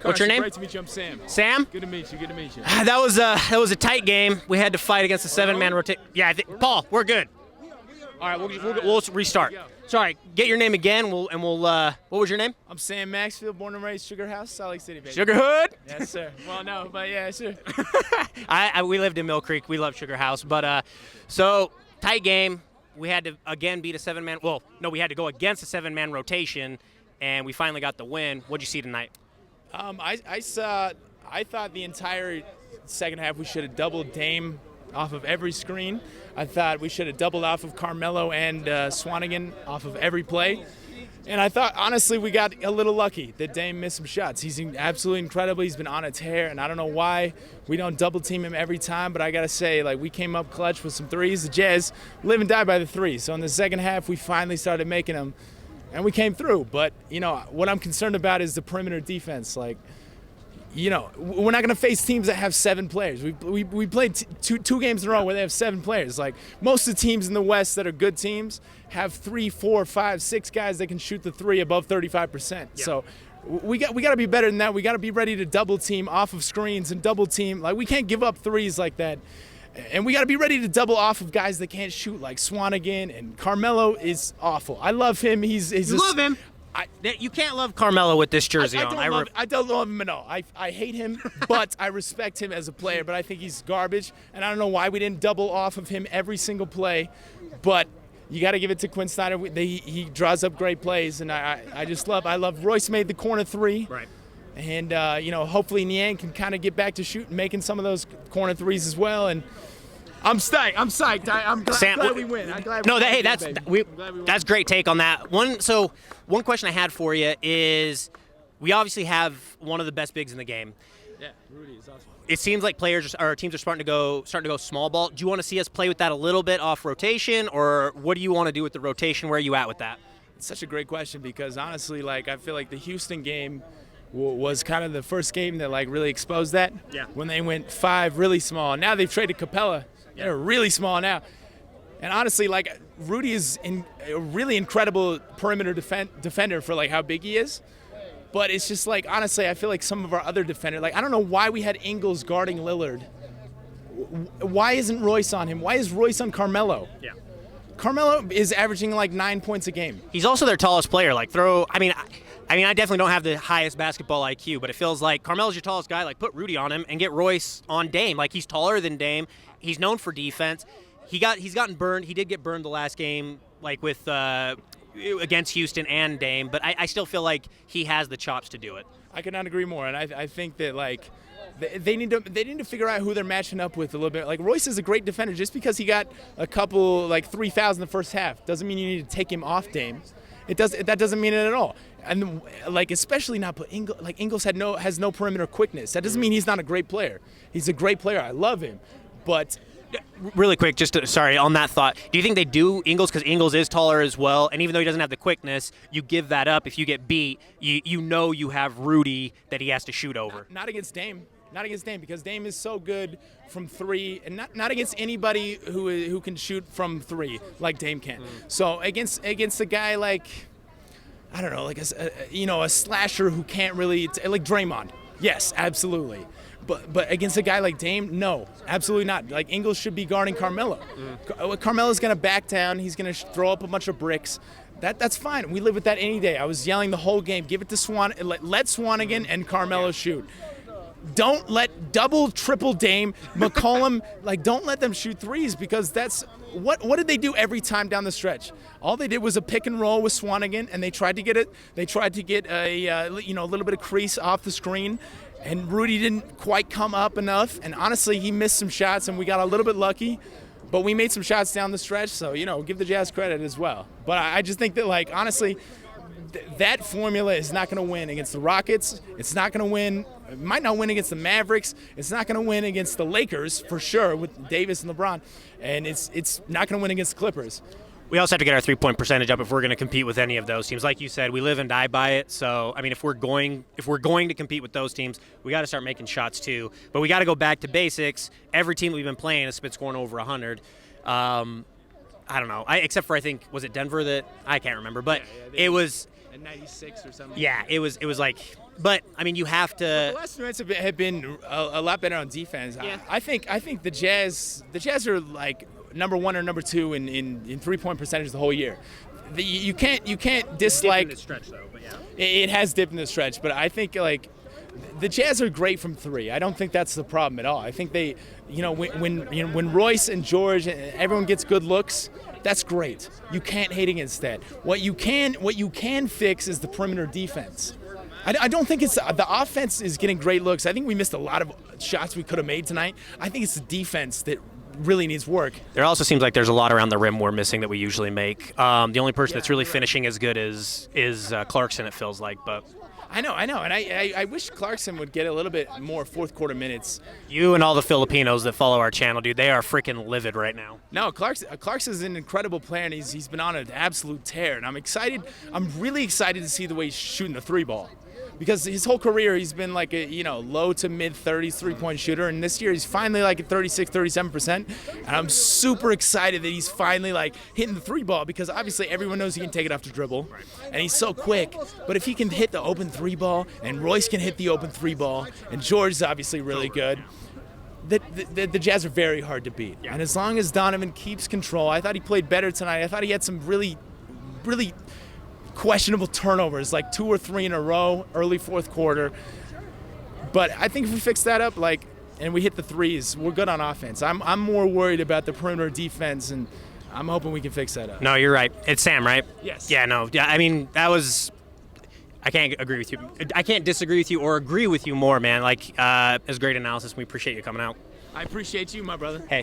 What's your name? Great to meet you. I'm Sam. Sam? Good to meet you. Good to meet you. That was a tight game. We had to fight against a 7-man rotation. Yeah, Paul, we're good. All right, we'll restart. Sorry, get your name again. What was your name? I'm Sam Maxfield, born and raised Sugar House, Salt Lake City, baby. Sugar Hood? Yes, sir. Well, no, but yeah, sure. We lived in Mill Creek. We love Sugar House. But so tight game. We had to again beat a 7-man. Well, no, we had to go against a 7-man rotation, and we finally got the win. What'd you see tonight? I thought the entire second half we should have doubled Dame off of every screen. I thought we should have doubled off of Carmelo and Swanigan off of every play. And I thought, honestly, we got a little lucky that Dame missed some shots. He's absolutely incredible. He's been on a tear, and I don't know why we don't double team him every time, but I got to say, like, we came up clutch with some threes. The Jazz live and die by the threes. So in the second half, we finally started making them, and we came through. But, you know, what I'm concerned about is the perimeter defense. Like, you know, we're not going to face teams that have 7 players. We played two games in a row where they have 7 players. Like, most of the teams in the West that are good teams have 3, 4, 5, 6 guys that can shoot the 3 above 35%. Yeah. So we got to be better than that. We got to be ready to double team off of screens and double team. Like, we can't give up threes like that. And we got to be ready to double off of guys that can't shoot, like Swanigan. And Carmelo is awful. I love him. You love him. You can't love Carmelo with this jersey on. I don't love him at all. I hate him, but I respect him as a player. But I think he's garbage, and I don't know why we didn't double off of him every single play. But you got to give it to Quinn Snyder. He draws up great plays, and I love Royce made the corner 3. Right. And you know, hopefully Niang can kind of get back to shooting, making some of those corner 3s as well. And I'm psyched. I'm glad we win. That's great take on that. One question I had for you is, we obviously have one of the best bigs in the game. Yeah, Rudy is awesome. It seems like teams are starting to go small ball. Do you want to see us play with that a little bit off rotation, or what do you want to do with the rotation? Where are you at with that? It's such a great question, because honestly, like, I feel like the Houston game was kind of the first game that, like, really exposed that. Yeah. When they went 5 really small. Now they've traded Capella. Yeah. They're really small now. And honestly, like, Rudy is a really incredible perimeter defender for, like, how big he is. But it's just, like, honestly, I feel like some of our other defenders, like, I don't know why we had Ingles guarding Lillard. Why isn't Royce on him? Why is Royce on Carmelo? Yeah. Carmelo is averaging, like, 9 points a game. He's also their tallest player. Like, I definitely don't have the highest basketball IQ, but it feels like Carmelo's your tallest guy. Like, put Rudy on him and get Royce on Dame. Like, he's taller than Dame. He's known for defense. He's gotten burned. He did get burned the last game, like with against Houston and Dame. But I still feel like he has the chops to do it. I could not agree more. And I think that, like, they need to figure out who they're matching up with a little bit. Like, Royce is a great defender. Just because he got a couple, like, 3 fouls in the first half doesn't mean you need to take him off Dame. That doesn't mean it at all. And, like, especially not put Ingles. Like, Ingles has no perimeter quickness. That doesn't mean he's not a great player. He's a great player. I love him. But really quick, on that thought, do you think they do Ingles, because Ingles is taller as well, and even though he doesn't have the quickness, you give that up if you get beat, you know you have Rudy that he has to shoot over? Not against Dame. Not against Dame, because Dame is so good from 3, and not against anybody who can shoot from 3 like Dame can. So against a guy like, I don't know, like a slasher who can't really, like Draymond. Yes, absolutely. But against a guy like Dame, no, absolutely not. Like, Ingles should be guarding Carmelo. Carmelo's going to back down. He's going to throw up a bunch of bricks. That's fine. We live with that any day. I was yelling the whole game. Give it to let Swanigan and Carmelo shoot. Don't let double, triple Dame, McCollum, like, don't let them shoot 3s, because that's what did they do every time down the stretch? All they did was a pick and roll with Swanigan, and they tried to get it. They tried to get a little bit of crease off the screen, and Rudy didn't quite come up enough. And honestly, he missed some shots, and we got a little bit lucky. But we made some shots down the stretch, so, you know, give the Jazz credit as well. But I just think that, like, honestly, that formula is not going to win against the Rockets. It's not going to win. It might not win against the Mavericks. It's not going to win against the Lakers for sure with Davis and LeBron. And it's not going to win against the Clippers. We also have to get our three-point percentage up if we're going to compete with any of those teams. Like you said, we live and die by it. So, I mean, if we're going to compete with those teams, we got to start making shots too. But we got to go back to basics. Every team we've been playing has been scoring over 100. I don't know. Except for, I think, was it Denver that I can't remember, but it was at 96 or something. Yeah, it was like, but I mean, you have The to. last 2 nights have been a lot better on defense. Yeah. I think the Jazz are like number 1 or number 2 in 3-point percentage the whole year. You can't dislike. Dipped in the stretch though, but yeah. It has dipped in the stretch, but I think like the Jazz are great from 3. I don't think that's the problem at all. I think they, when Royce and George and everyone gets good looks, that's great. You can't hate against that. What you can fix is the perimeter defense. I don't think it's the offense is getting great looks. I think we missed a lot of shots we could have made tonight. I think it's the defense that really needs work. There also seems like there's a lot around the rim we're missing that we usually make. The only person that's really finishing as good is Clarkson, it feels like. But I know, and I wish Clarkson would get a little bit more fourth quarter minutes. you and all the Filipinos that follow our channel, dude, they are freaking livid right now. No, Clarkson's an incredible player, and he's been on an absolute tear. And I'm excited. I'm really excited to see the way he's shooting the 3-ball. Because his whole career, he's been like a low to mid 30s 3-point shooter, and this year he's finally like at 36, 37%. And I'm super excited that he's finally like hitting the 3-ball because obviously everyone knows he can take it off the dribble, and he's so quick. But if he can hit the open 3-ball, and Royce can hit the open 3-ball, and George is obviously really good, the Jazz are very hard to beat. And as long as Donovan keeps control, I thought he played better tonight. I thought he had some really, really questionable turnovers, like 2 or 3 in a row, early fourth quarter. But I think if we fix that up, and we hit the threes, we're good on offense. I'm more worried about the perimeter defense, and I'm hoping we can fix that up. No, you're right. It's Sam, right? Yes. Yeah, no. Yeah, I mean, that was. I can't agree with you. I can't disagree with you or agree with you more, man. Like, it was great analysis. We appreciate you coming out. I appreciate you, my brother. Hey.